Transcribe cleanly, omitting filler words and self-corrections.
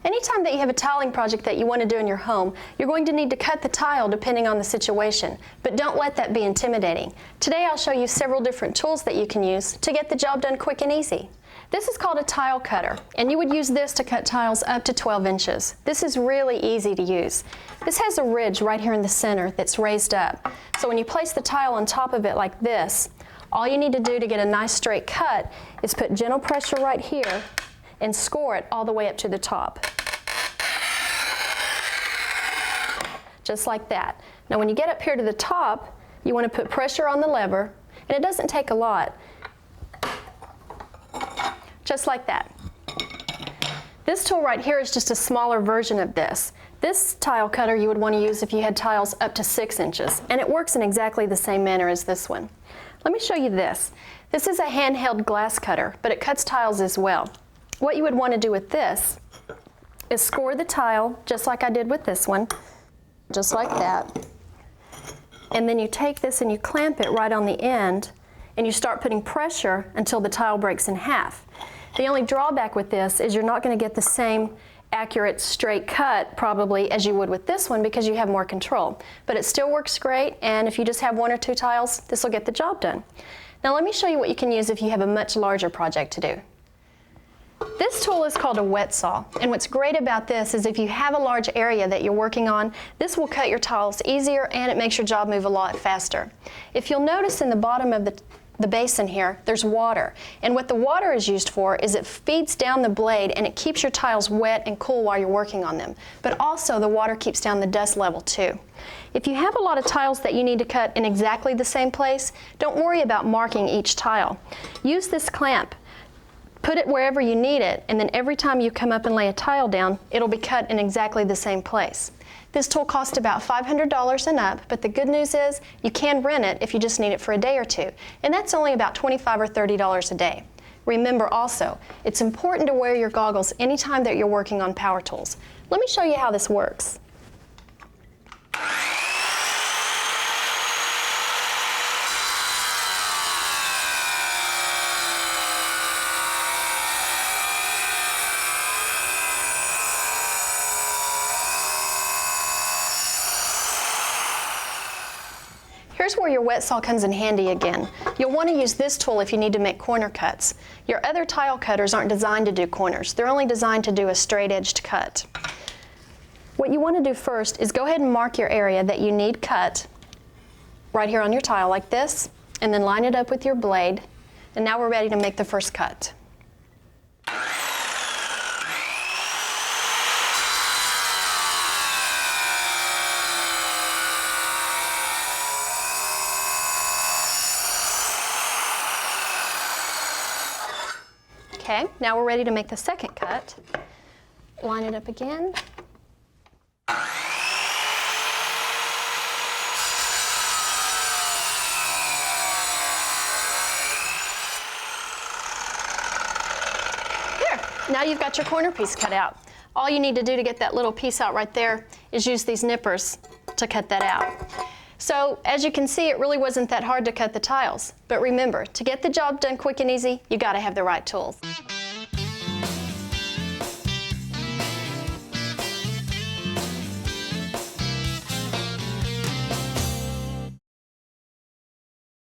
Anytime that you have a tiling project that you want to do in your home, you're going to need to cut the tile depending on the situation, but don't let that be intimidating. Today I'll show you several different tools that you can use to get the job done quick and easy. This is called a tile cutter, and you would use this to cut tiles up to 12 inches. This is really easy to use. This has a ridge right here in the center that's raised up. So when you place the tile on top of it like this, all you need to do to get a nice straight cut is put gentle pressure right here and score it all the way up to the top. Just like that. Now when you get up here to the top, you want to put pressure on the lever, and it doesn't take a lot. Just like that. This tool right here is just a smaller version of this. This tile cutter you would want to use if you had tiles up to 6 inches, and it works in exactly the same manner as this one. Let me show you this. This is a handheld glass cutter, but it cuts tiles as well. What you would want to do with this is score the tile just like I did with this one, just like that. And then you take this and you clamp it right on the end, and you start putting pressure until the tile breaks in half. The only drawback with this is you're not going to get the same accurate straight cut probably as you would with this one because you have more control. But it still works great, and if you just have 1 or 2 tiles, this will get the job done. Now let me show you what you can use if you have a much larger project to do. This tool is called a wet saw, and what's great about this is if you have a large area that you're working on, this will cut your tiles easier and it makes your job move a lot faster. If you'll notice in the bottom of the basin here, there's water, and what the water is used for is it feeds down the blade and it keeps your tiles wet and cool while you're working on them, but also the water keeps down the dust level too. If you have a lot of tiles that you need to cut in exactly the same place, don't worry about marking each tile. Use this clamp. Put it wherever you need it, and then every time you come up and lay a tile down, it'll be cut in exactly the same place. This tool costs about $500 and up, but the good news is you can rent it if you just need it for a day or two, and that's only about $25 or $30 a day. Remember also, it's important to wear your goggles anytime that you're working on power tools. Let me show you how this works. Here's where your wet saw comes in handy again. You'll want to use this tool if you need to make corner cuts. Your other tile cutters aren't designed to do corners. They're only designed to do a straight-edged cut. What you want to do first is go ahead and mark your area that you need cut right here on your tile like this, and then line it up with your blade. And now we're ready to make the first cut. Okay, now we're ready to make the second cut. Line it up again. There, now you've got your corner piece cut out. All you need to do to get that little piece out right there is use these nippers to cut that out. So, as you can see, it really wasn't that hard to cut the tiles. But remember, to get the job done quick and easy, you gotta have the right tools.